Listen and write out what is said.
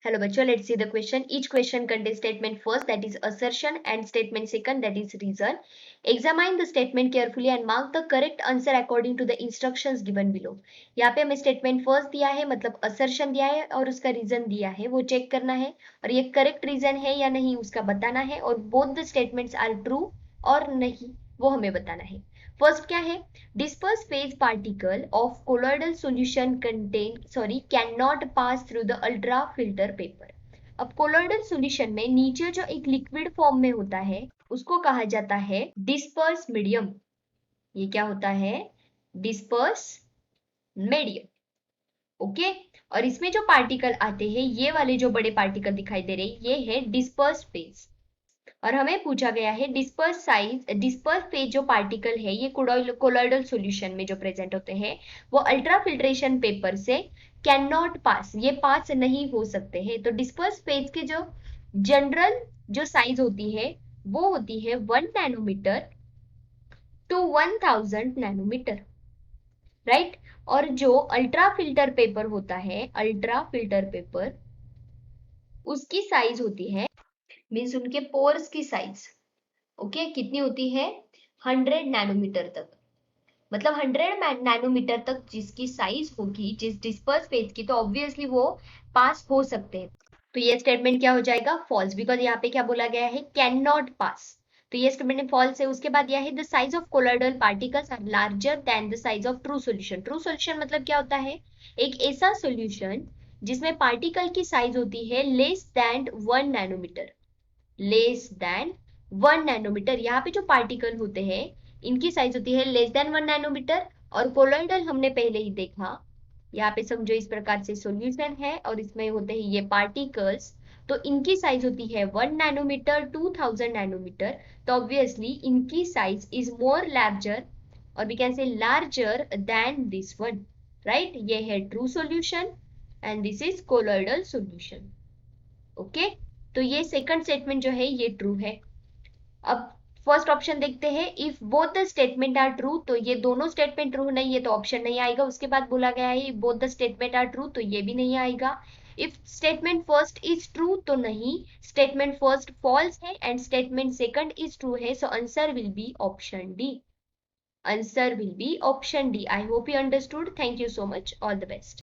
Hello bachcho, let's see the question. Each question contains statement first, that is assertion, and statement second, that is reason. Examine the statement carefully and mark the correct answer according to the instructions given below. यहाँ पे हमें statement first दिया है, मतलब assertion दिया है और उसका reason दिया है, वो check करना है और ये correct reason है या नहीं उसका बताना है, और both the statements are true और नहीं वो हमें बताना है. फर्स्ट क्या है? Disperse phase particle of colloidal solution can not pass through the ultra filter paper. अब कोलोइडल सॉल्यूशन में नीचे जो एक लिक्विड फॉर्म में होता है उसको कहा जाता है डिस्पर्स मीडियम. ये क्या होता है? Disperse medium. ओके. और इसमें जो पार्टिकल आते हैं, ये वाले जो बड़े पार्टिकल दिखाई दे रहे, ये है डिस्पर्स फेज. और हमें पूछा गया है डिस्पर्स फेज जो पार्टिकल है ये कोलॉइडल सॉल्यूशन में जो प्रेजेंट होते हैं वो अल्ट्रा फिल्ट्रेशन पेपर से कैन नॉट पास, ये पास नहीं हो सकते हैं. तो डिस्पर्स फेज के जो जनरल जो साइज होती है वो होती है 1 नैनोमीटर टू 1000 नैनोमीटर, राइट. और जो अल्ट्रा फिल्टर पेपर होता है, अल्ट्रा फिल्टर पेपर, उसकी साइज होती है, मीन्स उनके पोर्स की साइज, ओके, कितनी होती है? 100 नैनोमीटर तक. मतलब 100 नैनोमीटर तक जिसकी साइज होगी जिस डिस्पर्स फेज की, तो ऑब्वियसली वो पास हो सकते हैं. तो ये स्टेटमेंट क्या हो जाएगा? फॉल्स, बिकॉज यहाँ पे क्या बोला गया है? Can not pass. तो ये स्टेटमेंट फॉल्स है. उसके बाद यह है the size of colloidal particles are larger than the size of true solution. True solution मतलब क्या होता है? एक ऐसा सॉल्यूशन जिसमें पार्टिकल की साइज होती है less than 1 nanometer, less than 1 nanometer. यहाँ पे जो पार्टिकल होते हैं इनकी साइज होती है लेस देन 1 नैनोमीटर. और कोलॉइडल हमने पहले ही देखा, यहाँ पे समझो इस प्रकार से सॉल्यूशन है और इसमें होते हैं ये पार्टिकल्स, तो इनकी साइज होती है 1 नैनोमीटर 2000 नैनोमीटर. तो ऑब्वियसली इनकी साइज इज मोर लार्जर, और we can say larger than this one, right. ये है true solution and this is colloidal solution. Okay. तो ये सेकंड स्टेटमेंट जो है ये ट्रू है. अब फर्स्ट ऑप्शन देखते हैं. If both the statement are true, तो ये दोनों स्टेटमेंट ट्रू नहीं है तो ऑप्शन नहीं आएगा. उसके बाद बोला गया है if both the statement are true, तो ये भी नहीं आएगा. If statement first is true, तो नहीं, स्टेटमेंट फर्स्ट फॉल्स है and statement second is true है. So answer will be option D. Answer will be option D. I hope you understood. Thank you so much. All the best.